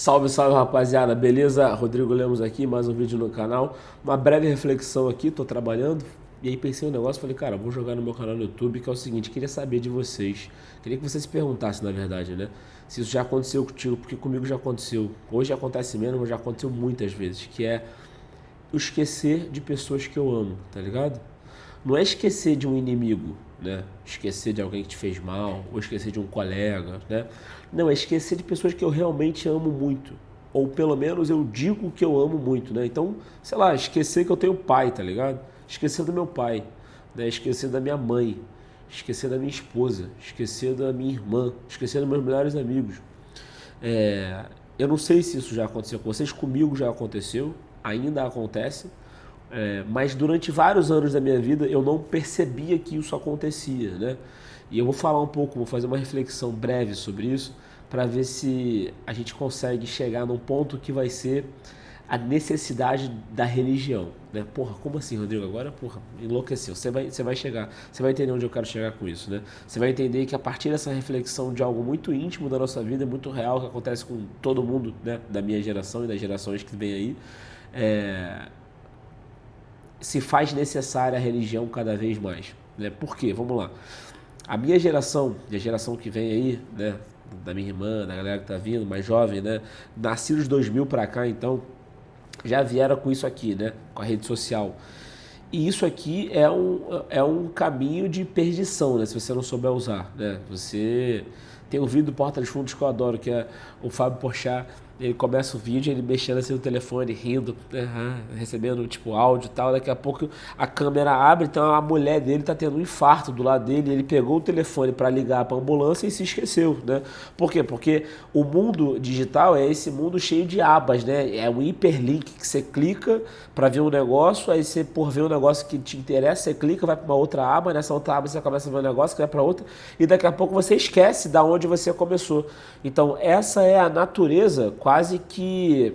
Salve, salve rapaziada, beleza? Rodrigo Lemos aqui, mais um vídeo no canal. Uma breve reflexão aqui, tô trabalhando e aí pensei um negócio, falei, cara, vou jogar no meu canal no YouTube, que é o seguinte, queria saber de vocês, queria que vocês se perguntassem, na verdade, né? Se isso já aconteceu contigo, porque comigo já aconteceu. Hoje acontece menos, mas já aconteceu muitas vezes, que é o esquecer de pessoas que eu amo, tá ligado? Não é esquecer de um inimigo, né? Esquecer de alguém que te fez mal, ou esquecer de um colega, né? Não, é esquecer de pessoas que eu realmente amo muito. Ou pelo menos eu digo que eu amo muito, né? Então, sei lá, esquecer que eu tenho pai, tá ligado? Esquecer do meu pai, né? Esquecer da minha mãe, esquecer da minha esposa, esquecer da minha irmã, esquecer dos meus melhores amigos. Eu não sei se isso já aconteceu com vocês, comigo já aconteceu, ainda acontece, mas durante vários anos da minha vida eu não percebia que isso acontecia, né? E eu vou falar um pouco, vou fazer uma reflexão breve sobre isso, para ver se a gente consegue chegar num ponto que vai ser a necessidade da religião, né? Porra, como assim, Rodrigo? Agora, porra, enlouqueceu. Você vai chegar, você vai entender onde eu quero chegar com isso, né? Você vai entender que a partir dessa reflexão de algo muito íntimo da nossa vida, muito real, que acontece com todo mundo, né? Da minha geração e das gerações que vem aí, se faz necessária a religião cada vez mais, né? Por quê? Vamos lá. A minha geração, e a geração que vem aí, né, da minha irmã, da galera que tá vindo, mais jovem, né, nascidos 2000 pra cá, então, já vieram com isso aqui, né, com a rede social. E isso aqui é um caminho de perdição, né, se você não souber usar, né. Você tem um vídeo do Porta dos Fundos que eu adoro, que é o Fábio Porchat. Ele começa o vídeo, ele mexendo assim no telefone, rindo, recebendo tipo áudio e tal. Daqui a pouco a câmera abre, então a mulher dele tá tendo um infarto do lado dele. Ele pegou o telefone para ligar para ambulância e se esqueceu, né? Por quê? Porque o mundo digital é esse mundo cheio de abas, né? É um hiperlink que você clica para ver um negócio, aí você, por ver um negócio que te interessa, você clica, vai para uma outra aba, nessa outra aba você começa a ver um negócio que vai para outra, e daqui a pouco você esquece da onde você começou. Então essa é a natureza quase que,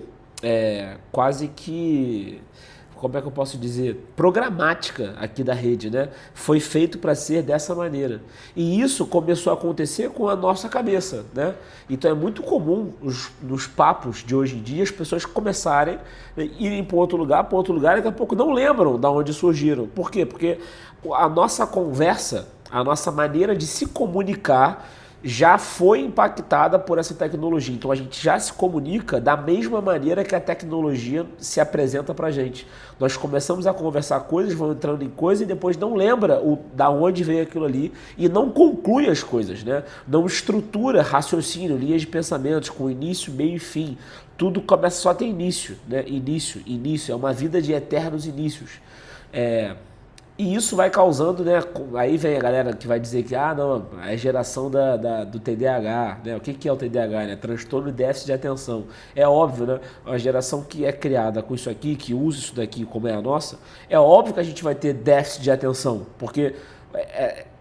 como é que eu posso dizer, programática aqui da rede, né? Foi feito para ser dessa maneira. E isso começou a acontecer com a nossa cabeça, né? Então é muito comum nos papos de hoje em dia as pessoas começarem a irem para outro lugar, e daqui a pouco não lembram de onde surgiram. Por quê? Porque a nossa conversa, a nossa maneira de se comunicar já foi impactada por essa tecnologia. Então a gente já se comunica da mesma maneira que a tecnologia se apresenta pra gente. Nós começamos a conversar coisas, vão entrando em coisas e depois não lembra da onde veio aquilo ali e não conclui as coisas, né? Não estrutura raciocínio, linhas de pensamentos com início, meio e fim. Tudo começa só a ter início, né? Início, é uma vida de eternos inícios. E isso vai causando, né? Aí vem a galera que vai dizer que, não, é geração do TDAH, né? O que é o TDAH, né? Transtorno de déficit de atenção. É óbvio, né? A geração que é criada com isso aqui, que usa isso daqui como é a nossa, é óbvio que a gente vai ter déficit de atenção, porque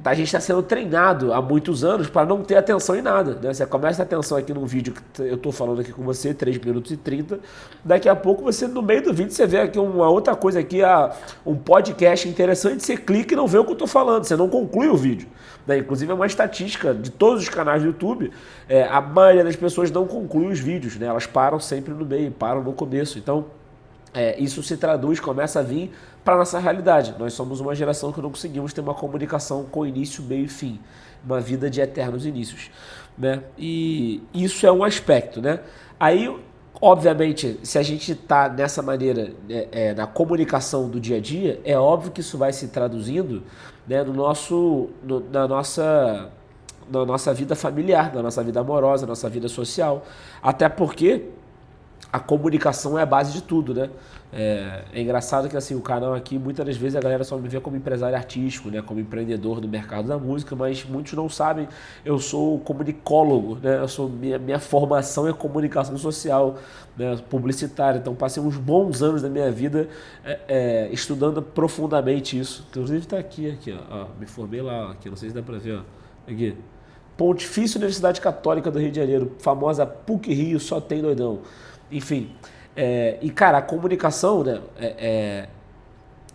a gente está sendo treinado há muitos anos para não ter atenção em nada, né? Você começa a atenção aqui num vídeo que eu estou falando aqui com você, 3 minutos e 30, daqui a pouco você, no meio do vídeo, você vê aqui uma outra coisa aqui, um podcast interessante, você clica e não vê o que eu estou falando, você não conclui o vídeo. Né? Inclusive é uma estatística de todos os canais do YouTube, a maioria das pessoas não conclui os vídeos, né? Elas param sempre no meio, param no começo, então isso se traduz, começa a vir para a nossa realidade. Nós somos uma geração que não conseguimos ter uma comunicação com início, meio e fim. Uma vida de eternos inícios. Né? E isso é um aspecto. Né? Aí, obviamente, se a gente está nessa maneira, na comunicação do dia a dia, é óbvio que isso vai se traduzindo, né, na nossa vida familiar, na nossa vida amorosa, na nossa vida social. Até porque a comunicação é a base de tudo, né? É engraçado que assim, o canal aqui, muitas das vezes a galera só me vê como empresário artístico, né? Como empreendedor do mercado da música, mas muitos não sabem, eu sou comunicólogo, né? Minha formação é comunicação social, né? Publicitária, então passei uns bons anos da minha vida estudando profundamente isso. Inclusive está aqui, ó, me formei lá, ó, aqui, não sei se dá para ver, ó, aqui. Pontifícia Universidade Católica do Rio de Janeiro, famosa PUC Rio, só tem doidão. Enfim, e cara, a comunicação, né,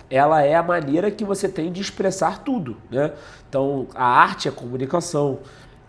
ela é a maneira que você tem de expressar tudo, né? Então, a arte é comunicação,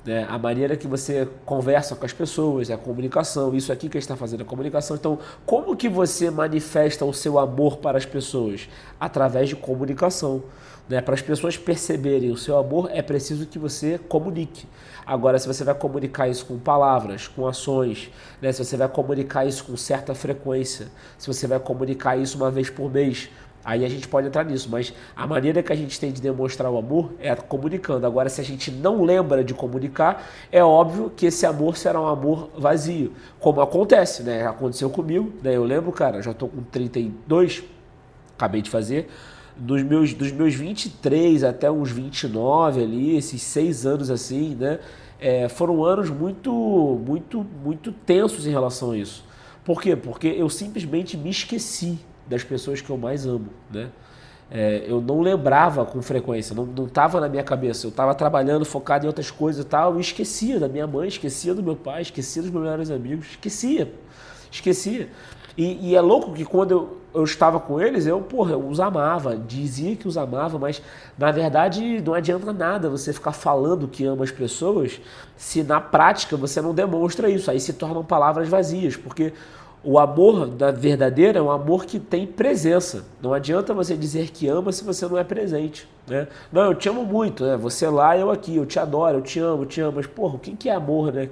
né? A maneira que você conversa com as pessoas, é a comunicação, isso aqui que a gente está fazendo é a comunicação. Então, como que você manifesta o seu amor para as pessoas? Através de comunicação. Né? Para as pessoas perceberem o seu amor, é preciso que você comunique. Agora, se você vai comunicar isso com palavras, com ações, né? Se você vai comunicar isso com certa frequência, se você vai comunicar isso uma vez por mês, aí a gente pode entrar nisso, mas a maneira que a gente tem de demonstrar o amor é comunicando. Agora, se a gente não lembra de comunicar, é óbvio que esse amor será um amor vazio, como acontece, né? Aconteceu comigo, né? Eu lembro, cara, já estou com 32, acabei de fazer, dos meus 23 até uns 29 ali, esses 6 anos assim, né? Foram anos muito tensos em relação a isso. Por quê? Porque eu simplesmente me esqueci das pessoas que eu mais amo, né? Eu não lembrava com frequência, não estava na minha cabeça. Eu estava trabalhando, focado em outras coisas e tal, eu esquecia da minha mãe, esquecia do meu pai, esquecia dos meus melhores amigos, esquecia. E é louco que quando eu estava com eles, eu os amava, dizia que os amava, mas na verdade não adianta nada você ficar falando que ama as pessoas se na prática você não demonstra isso. Aí se tornam palavras vazias, porque o amor da verdadeira é um amor que tem presença. Não adianta você dizer que ama se você não é presente, né? Não, eu te amo muito, né? Você lá, eu aqui, eu te adoro, eu te amo, mas porra, o que é amor, né?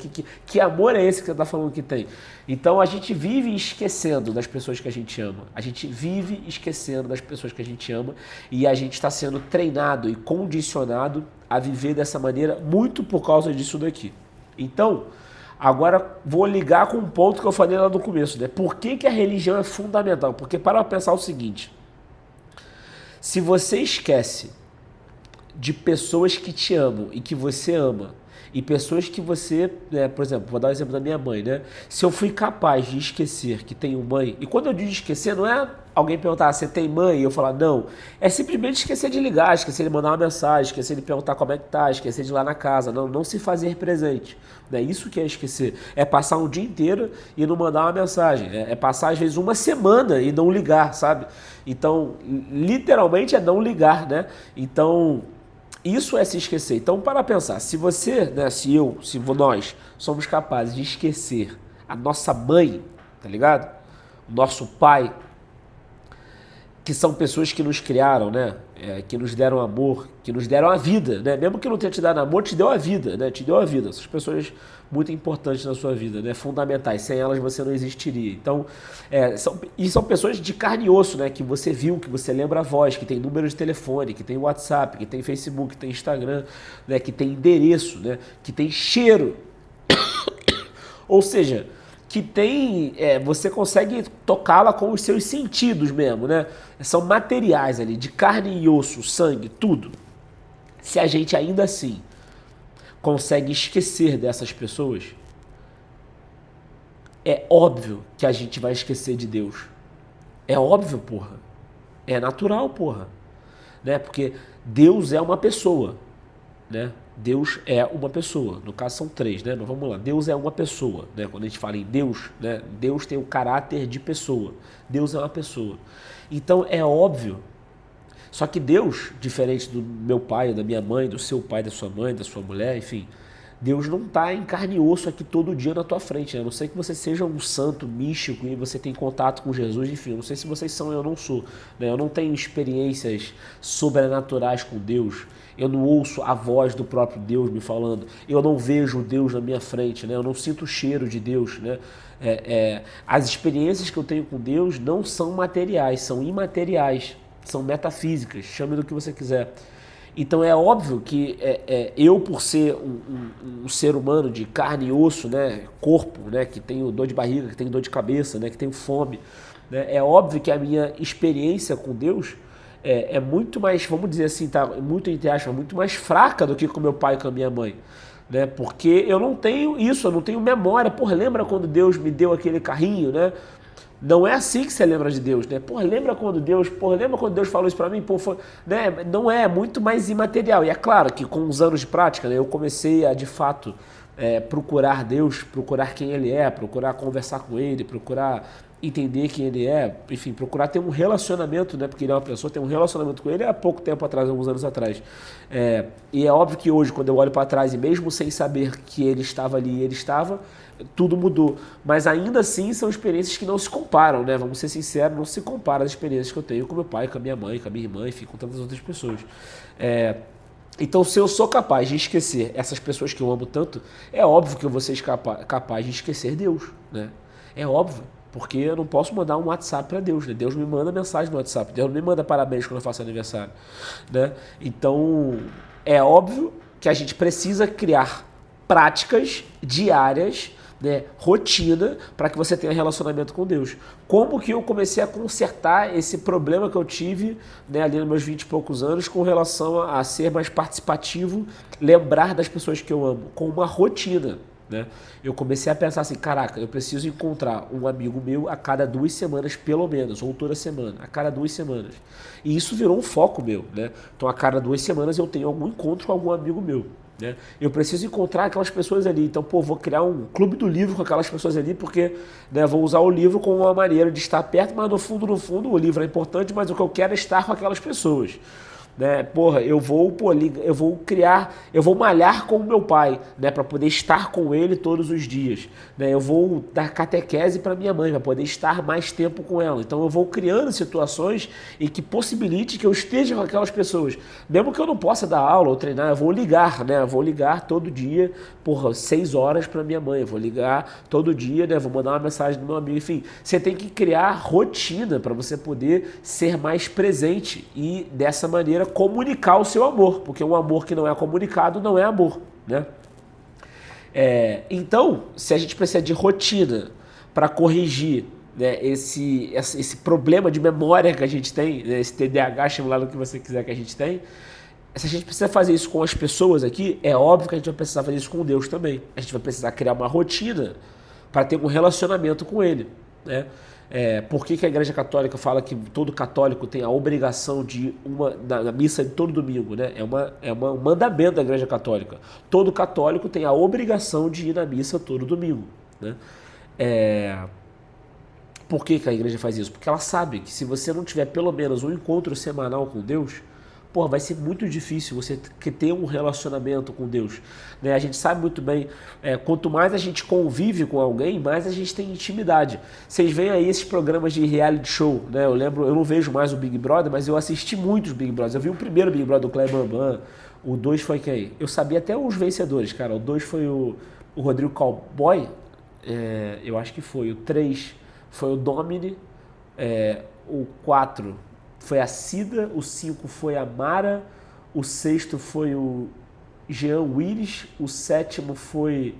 Que amor é esse que você está falando que tem? Então a gente vive esquecendo das pessoas que a gente ama. A gente vive esquecendo das pessoas que a gente ama e a gente está sendo treinado e condicionado a viver dessa maneira muito por causa disso daqui. Então, agora vou ligar com um ponto que eu falei lá no começo, né? Por que a religião é fundamental? Porque para pensar o seguinte, se você esquece de pessoas que te amam e que você ama, e pessoas que você, né, por exemplo, vou dar o exemplo da minha mãe, né? Se eu fui capaz de esquecer que tenho mãe, e quando eu digo esquecer, não é alguém perguntar, você tem mãe? E eu falar, não. É simplesmente esquecer de ligar, esquecer de mandar uma mensagem, esquecer de perguntar como é que tá, esquecer de ir lá na casa, não se fazer presente. Né? Isso que é esquecer. É passar um dia inteiro e não mandar uma mensagem. É passar, às vezes, uma semana e não ligar, sabe? Então, literalmente é não ligar, né? Então, isso é se esquecer. Então, para pensar, se você, né, se nós somos capazes de esquecer a nossa mãe, tá ligado? O nosso pai, que são pessoas que nos criaram, né? Que nos deram amor, que nos deram a vida, né? Mesmo que não tenha te dado amor, te deu a vida, né? Te deu a vida. Essas pessoas muito importantes na sua vida, né? Fundamentais. Sem elas você não existiria. Então, são pessoas de carne e osso, né? Que você viu, que você lembra a voz, que tem número de telefone, que tem WhatsApp, que tem Facebook, que tem Instagram, né? Que tem endereço, né? Que tem cheiro. Ou seja, que tem, você consegue tocá-la com os seus sentidos mesmo, né? São materiais ali, de carne e osso, sangue, tudo. Se a gente ainda assim consegue esquecer dessas pessoas, é óbvio que a gente vai esquecer de Deus. É óbvio, porra. É natural, porra. Né? Porque Deus é uma pessoa, né? Deus é uma pessoa, no caso são três, né? Mas vamos lá, Deus é uma pessoa, né? Quando a gente fala em Deus, né? Deus tem o caráter de pessoa, Deus é uma pessoa. Então é óbvio, só que Deus, diferente do meu pai, da minha mãe, do seu pai, da sua mãe, da sua mulher, enfim, Deus não está em carne e osso aqui todo dia na tua frente, né? A não sei que você seja um santo místico e você tem contato com Jesus, enfim, eu não sei se vocês são, eu não sou, né? Eu não tenho experiências sobrenaturais com Deus, eu não ouço a voz do próprio Deus me falando, eu não vejo Deus na minha frente, né? Eu não sinto o cheiro de Deus, né? As experiências que eu tenho com Deus não são materiais, são imateriais, são metafísicas, chame do que você quiser. Então é óbvio que eu, por ser um ser humano de carne e osso, né, corpo, né, que tenho dor de barriga, que tenho dor de cabeça, né, que tenho fome, né, é óbvio que a minha experiência com Deus é muito mais, vamos dizer assim, tá, muito entre aspas, muito mais fraca do que com meu pai e com a minha mãe. Né, porque eu não tenho isso, eu não tenho memória. Porra, lembra quando Deus me deu aquele carrinho, né? Não é assim que você lembra de Deus, né? Lembra quando Deus falou isso pra mim? Né? Não é muito mais imaterial. E é claro que com os anos de prática, né, eu comecei a, de fato, procurar Deus, procurar quem Ele é, procurar conversar com Ele, procurar entender quem Ele é, enfim, procurar ter um relacionamento, né? Porque Ele é uma pessoa, ter um relacionamento com Ele há pouco tempo atrás, alguns anos atrás. E é óbvio que hoje, quando eu olho para trás, e mesmo sem saber que Ele estava ali, Ele estava, tudo mudou. Mas ainda assim são experiências que não se comparam, né? Vamos ser sinceros, não se compara às experiências que eu tenho com meu pai, com a minha mãe, com a minha irmã, enfim, com tantas outras pessoas. Então, se eu sou capaz de esquecer essas pessoas que eu amo tanto, é óbvio que eu vou ser capaz de esquecer Deus, né? É óbvio, porque eu não posso mandar um WhatsApp para Deus, né? Deus me manda mensagem no WhatsApp, Deus não me manda parabéns quando eu faço aniversário, né? Então, é óbvio que a gente precisa criar práticas diárias, né, rotina, para que você tenha relacionamento com Deus. Como que eu comecei a consertar esse problema que eu tive, né, ali nos meus 20 e poucos anos com relação a ser mais participativo, lembrar das pessoas que eu amo, com uma rotina, né? Eu comecei a pensar assim, caraca, eu preciso encontrar um amigo meu a cada 2 semanas, pelo menos, ou toda semana, a cada 2 semanas. E isso virou um foco meu, né? Então, a cada 2 semanas eu tenho algum encontro com algum amigo meu, né? Eu preciso encontrar aquelas pessoas ali, então, vou criar um clube do livro com aquelas pessoas ali, porque, né, vou usar o livro como uma maneira de estar perto, mas no fundo, o livro é importante, mas o que eu quero é estar com aquelas pessoas, né? Eu vou malhar com o meu pai, né, para poder estar com ele todos os dias, né? Eu vou dar catequese para minha mãe, para poder estar mais tempo com ela. Então eu vou criando situações em que possibilite que eu esteja com aquelas pessoas, mesmo que eu não possa dar aula ou treinar, eu vou ligar, né? Eu vou ligar todo dia, 6 horas para minha mãe, eu vou ligar todo dia, né? Vou mandar uma mensagem do meu amigo, enfim, você tem que criar rotina para você poder ser mais presente e dessa maneira comunicar o seu amor, porque um amor que não é comunicado não é amor, né? Então, se a gente precisa de rotina para corrigir, né, esse problema de memória que a gente tem, né, esse TDAH, chama lá no que você quiser que a gente tem, se a gente precisa fazer isso com as pessoas aqui, é óbvio que a gente vai precisar fazer isso com Deus também. A gente vai precisar criar uma rotina para ter um relacionamento com Ele, né? Por que a Igreja Católica fala que todo católico tem a obrigação de ir na missa de todo domingo, né? É um mandamento da Igreja Católica. Todo católico tem a obrigação de ir na missa todo domingo, né? Por que a Igreja faz isso? Porque ela sabe que se você não tiver pelo menos um encontro semanal com Deus, vai ser muito difícil você ter um relacionamento com Deus, né? A gente sabe muito bem, quanto mais a gente convive com alguém, mais a gente tem intimidade. Vocês veem aí esses programas de reality show, né? Eu não vejo mais o Big Brother, mas eu assisti muitos Big Brothers. Eu vi o primeiro Big Brother do Kleber Bambam, o 2 foi quem? Eu sabia até os vencedores, cara. O 2 foi o Rodrigo Cowboy, eu acho que foi. O 3 foi o Domini, o 4 foi a Cida, o 5 foi a Mara, o 6º foi o Jean Willis, o 7º foi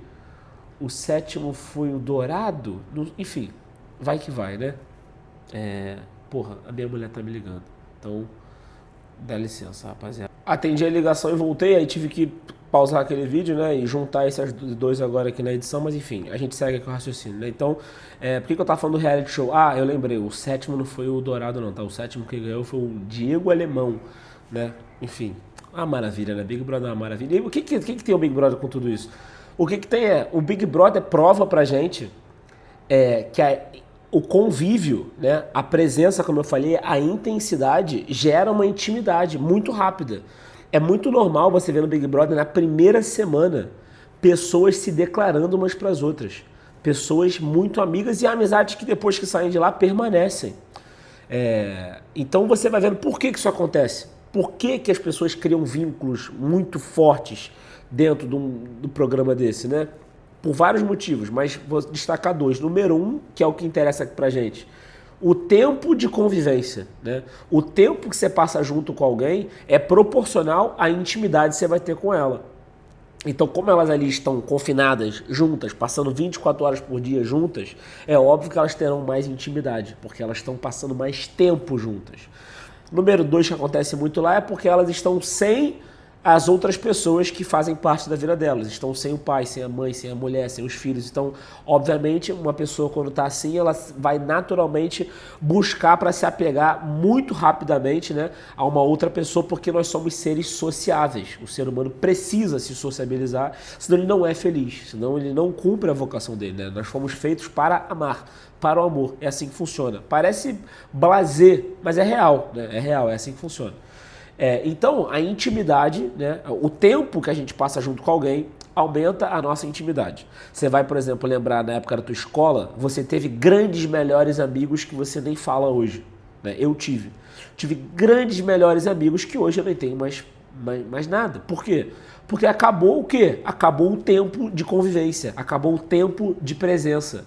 o Dourado, enfim, vai que vai, né? A minha mulher tá me ligando, então dá licença, rapaziada. Atendi a ligação e voltei, aí tive que pausar aquele vídeo, né, e juntar esses dois agora aqui na edição, mas enfim, a gente segue aqui o raciocínio, né? Então, por que eu tava falando do reality show? Eu lembrei, o 7º não foi o Dourado não, tá? O 7º que ganhou foi o Diego Alemão, né? Enfim, uma maravilha, né? Big Brother é uma maravilha. E o que tem o Big Brother com tudo isso? O que tem o Big Brother prova pra gente que o convívio, né, a presença, como eu falei, a intensidade gera uma intimidade muito rápida. É muito normal você ver no Big Brother, na primeira semana, pessoas se declarando umas para as outras. Pessoas muito amigas e amizades que depois que saem de lá permanecem. Então você vai vendo por que isso acontece. Por que as pessoas criam vínculos muito fortes dentro do programa desse, né? Por vários motivos, mas vou destacar 2. Número 1, que é o que interessa aqui pra gente. O tempo de convivência, né? O tempo que você passa junto com alguém é proporcional à intimidade que você vai ter com ela. Então, como elas ali estão confinadas, juntas, passando 24 horas por dia juntas, é óbvio que elas terão mais intimidade, porque elas estão passando mais tempo juntas. Número 2 que acontece muito lá é porque elas estão sem as outras pessoas que fazem parte da vida delas. Estão sem o pai, sem a mãe, sem a mulher, sem os filhos. Então, obviamente, uma pessoa quando está assim, ela vai naturalmente buscar para se apegar muito rapidamente, né, a uma outra pessoa, porque nós somos seres sociáveis. O ser humano precisa se sociabilizar, senão ele não é feliz, senão ele não cumpre a vocação dele, né? Nós fomos feitos para amar, para o amor. É assim que funciona. Parece blasé, mas é real, né? É real, é assim que funciona. Então, a intimidade, né, o tempo que a gente passa junto com alguém, aumenta a nossa intimidade. Você vai, por exemplo, lembrar na época da tua escola, você teve grandes, melhores amigos que você nem fala hoje. Né? Eu tive. Tive grandes, melhores amigos que hoje eu nem tenho mais nada. Por quê? Porque acabou o quê? Acabou o tempo de convivência, acabou o tempo de presença.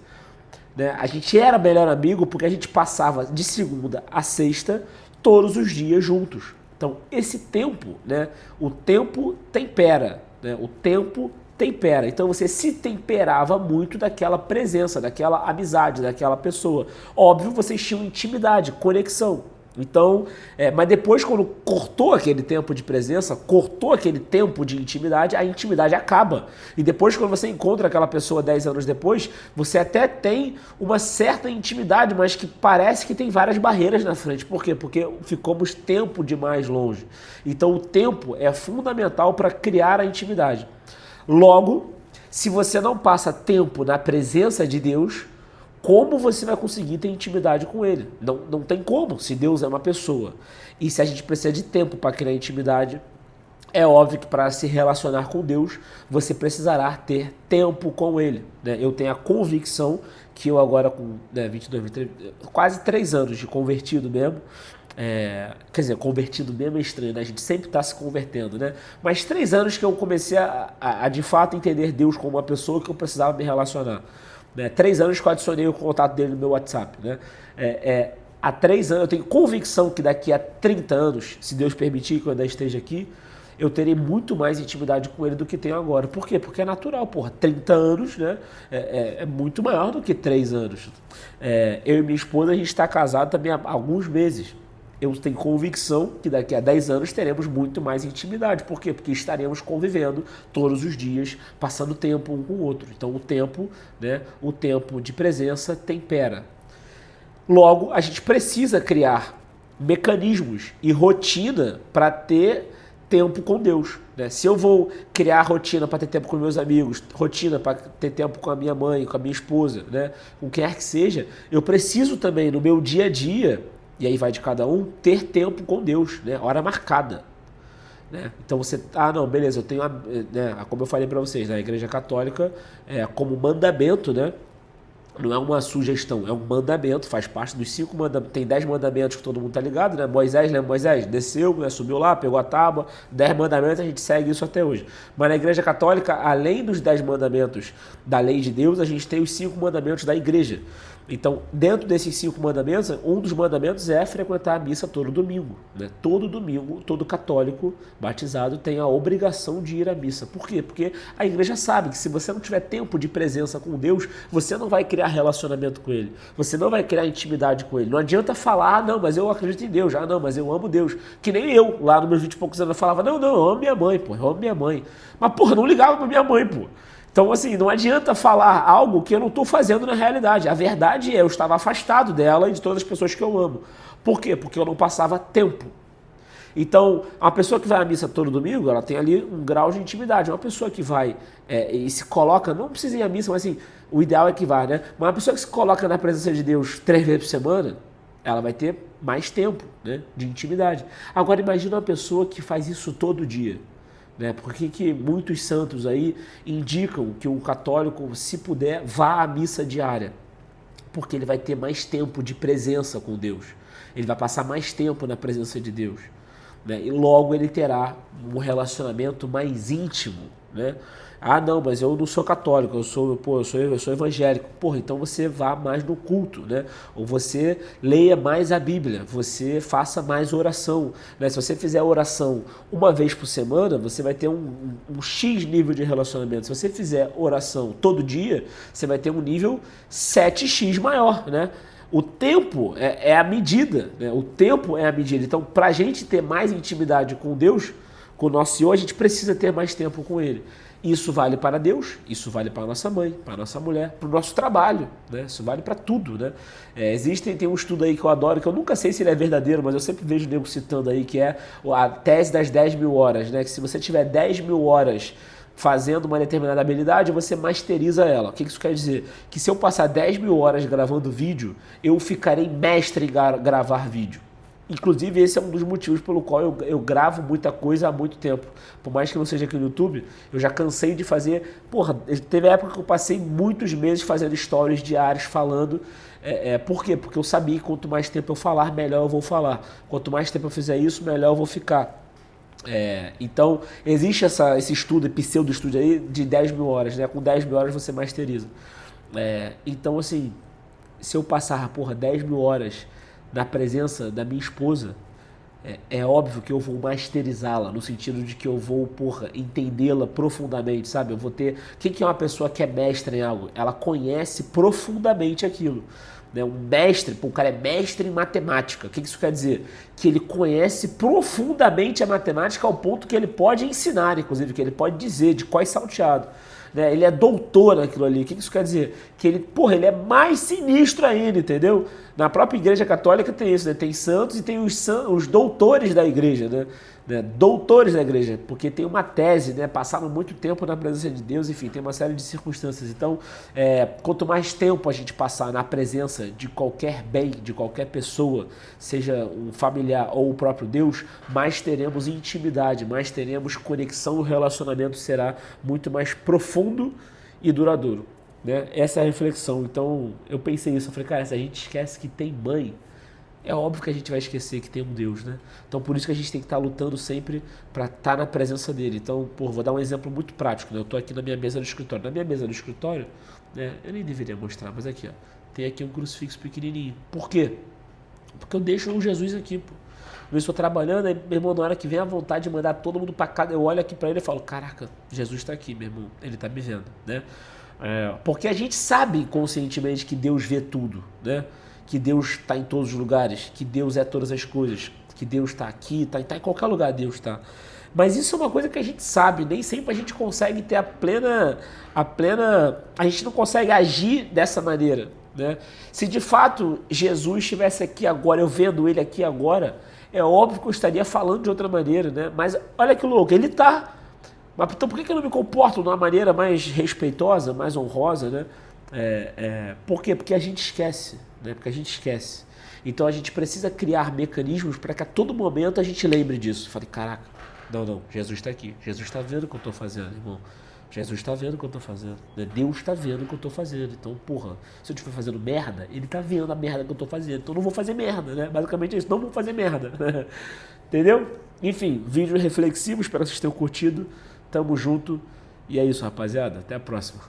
Né? A gente era melhor amigo porque a gente passava de segunda a sexta todos os dias juntos. Então, esse tempo, né, o tempo tempera, né, o tempo tempera. Então, você se temperava muito daquela presença, daquela amizade, daquela pessoa. Óbvio, vocês tinham intimidade, conexão. Então, mas depois, quando cortou aquele tempo de presença, cortou aquele tempo de intimidade, a intimidade acaba. E depois, quando você encontra aquela pessoa 10 anos depois, você até tem uma certa intimidade, mas que parece que tem várias barreiras na frente. Por quê? Porque ficamos tempo demais longe. Então, o tempo é fundamental para criar a intimidade. Logo, se você não passa tempo na presença de Deus, como você vai conseguir ter intimidade com ele? Não tem como, se Deus é uma pessoa. E se a gente precisa de tempo para criar intimidade, é óbvio que para se relacionar com Deus, você precisará ter tempo com ele. Né? Eu tenho a convicção que eu agora com 22, 23, quase 3 anos de convertido mesmo, quer dizer, convertido mesmo é estranho, né? A gente sempre está se convertendo, né? Mas 3 anos que eu comecei a de fato entender Deus como uma pessoa que eu precisava me relacionar. 3 anos que eu adicionei o contato dele no meu WhatsApp. Né? Há 3 anos, eu tenho convicção que daqui a 30 anos, se Deus permitir que eu ainda esteja aqui, eu terei muito mais intimidade com ele do que tenho agora. Por quê? Porque é natural, 30 anos, né? É muito maior do que 3 anos. Eu e minha esposa, a gente está casado também há alguns meses. Eu tenho convicção que daqui a 10 anos teremos muito mais intimidade. Por quê? Porque estaremos convivendo todos os dias, passando tempo um com o outro. Então o tempo, né, o tempo de presença tempera. Logo, a gente precisa criar mecanismos e rotina para ter tempo com Deus. Né? Se eu vou criar rotina para ter tempo com meus amigos, rotina para ter tempo com a minha mãe, com a minha esposa, né, com quem quer que seja, eu preciso também no meu dia a dia, e aí vai de cada um, ter tempo com Deus, né? Hora marcada. Né? Então você, não, beleza, eu tenho, né, como eu falei para vocês, na Igreja Católica, como mandamento, né? Não é uma sugestão, é um mandamento, faz parte dos 5 mandamentos, tem 10 mandamentos que todo mundo tá ligado, né? Moisés, lembra Moisés? Desceu, né? Subiu lá, pegou a tábua, 10 mandamentos, a gente segue isso até hoje. Mas na Igreja Católica, além dos 10 mandamentos da lei de Deus, a gente tem os 5 mandamentos da Igreja. Então, dentro desses 5 mandamentos, um dos mandamentos é frequentar a missa todo domingo. Né? Todo domingo, todo católico batizado tem a obrigação de ir à missa. Por quê? Porque a igreja sabe que se você não tiver tempo de presença com Deus, você não vai criar relacionamento com Ele. Você não vai criar intimidade com Ele. Não adianta falar, não, mas eu acredito em Deus. Não, mas eu amo Deus. Que nem eu, lá nos meus 20 e poucos anos, eu falava, não, eu amo minha mãe, pô, eu amo minha mãe. Mas, porra, não ligava pra minha mãe, pô. Então, assim, não adianta falar algo que eu não estou fazendo na realidade. A verdade é, eu estava afastado dela e de todas as pessoas que eu amo. Por quê? Porque eu não passava tempo. Então, uma pessoa que vai à missa todo domingo, ela tem ali um grau de intimidade. Uma pessoa que vai e se coloca, não precisa ir à missa, mas assim, o ideal é que vá, né? Mas uma pessoa que se coloca na presença de Deus 3 vezes por semana, ela vai ter mais tempo, né, de intimidade. Agora, imagina uma pessoa que faz isso todo dia. Né? Por que muitos santos aí indicam que um católico, se puder, vá à missa diária? Porque ele vai ter mais tempo de presença com Deus. Ele vai passar mais tempo na presença de Deus. Né? E logo ele terá um relacionamento mais íntimo. Né? Não, mas eu não sou católico, eu sou evangélico. Porra, então você vá mais no culto, né? Ou você leia mais a Bíblia, você faça mais oração. Né? Se você fizer oração uma vez por semana, você vai ter um X nível de relacionamento. Se você fizer oração todo dia, você vai ter um nível 7x maior, né? O tempo é a medida, né? O tempo é a medida. Então, para a gente ter mais intimidade com Deus, com o nosso Senhor, a gente precisa ter mais tempo com Ele. Isso vale para Deus, isso vale para a nossa mãe, para a nossa mulher, para o nosso trabalho, né? Isso vale para tudo, né? Tem um estudo aí que eu adoro, que eu nunca sei se ele é verdadeiro, mas eu sempre vejo o nego citando aí, que é a tese das 10.000 horas, né? Que se você tiver 10.000 horas fazendo uma determinada habilidade, você masteriza ela. O que isso quer dizer? Que se eu passar 10.000 horas gravando vídeo, eu ficarei mestre em gravar vídeo. Inclusive, esse é um dos motivos pelo qual eu gravo muita coisa há muito tempo. Por mais que não seja aqui no YouTube, eu já cansei de fazer... Porra, teve a época que eu passei muitos meses fazendo stories diários falando. Por quê? Porque eu sabia que quanto mais tempo eu falar, melhor eu vou falar. Quanto mais tempo eu fizer isso, melhor eu vou ficar. Então, existe esse estudo, pseudo-estudo aí, de 10.000 horas, né? Com 10.000 horas você masteriza. Então, assim, se eu passar, 10.000 horas na presença da minha esposa, é óbvio que eu vou masterizá-la, no sentido de que eu vou, entendê-la profundamente, sabe? Eu vou ter... Quem que é uma pessoa que é mestre em algo? Ela conhece profundamente aquilo. Né? Um mestre, o cara é mestre em matemática. O que isso quer dizer? Que ele conhece profundamente a matemática ao ponto que ele pode ensinar, inclusive, que ele pode dizer de qual é salteado. Né? Ele é doutor naquilo ali. O que isso quer dizer? Que ele é mais sinistro ainda, entendeu? Na própria Igreja Católica tem isso, né? Tem santos e tem os doutores da Igreja, né? Doutores da Igreja, porque tem uma tese, né? Passaram muito tempo na presença de Deus, enfim, tem uma série de circunstâncias. Então, quanto mais tempo a gente passar na presença de qualquer bem, de qualquer pessoa, seja um familiar ou o próprio Deus, mais teremos intimidade, mais teremos conexão, o relacionamento será muito mais profundo e duradouro. Né? Essa é a reflexão. Então, eu pensei isso, eu falei, cara, se a gente esquece que tem mãe, é óbvio que a gente vai esquecer que tem um Deus, né? Então, por isso que a gente tem que estar lutando sempre para estar na presença dele. Então, vou dar um exemplo muito prático, né? Eu estou aqui na minha mesa do escritório. Na minha mesa do escritório, né? Eu nem deveria mostrar, mas aqui, ó, tem aqui um crucifixo pequenininho. Por quê? Porque eu deixo um Jesus aqui, pô. Eu estou trabalhando, aí, meu irmão, na hora que vem a vontade de mandar todo mundo para casa, eu olho aqui para ele e falo, caraca, Jesus está aqui, meu irmão, ele está me vendo, né? Porque a gente sabe conscientemente que Deus vê tudo, né? Que Deus está em todos os lugares, que Deus é todas as coisas, que Deus está aqui, está em qualquer lugar Deus está. Mas isso é uma coisa que a gente sabe, nem sempre a gente consegue ter a gente não consegue agir dessa maneira, né? Se de fato Jesus estivesse aqui agora, eu vendo ele aqui agora, é óbvio que eu estaria falando de outra maneira, né? Mas olha que louco, ele está. Mas então por que eu não me comporto de uma maneira mais respeitosa, mais honrosa, né? Por quê? Porque a gente esquece, né? Porque a gente esquece. Então a gente precisa criar mecanismos para que a todo momento a gente lembre disso. Falei, caraca, não, Jesus está aqui. Jesus está vendo o que eu estou fazendo, irmão. Jesus está vendo o que eu estou fazendo. Né? Deus está vendo o que eu estou fazendo. Então, se eu estiver fazendo merda, ele está vendo a merda que eu estou fazendo. Então eu não vou fazer merda, né? Basicamente é isso, não vou fazer merda. Entendeu? Enfim, vídeo reflexivo, espero que vocês tenham curtido. Tamo junto. E é isso, rapaziada. Até a próxima.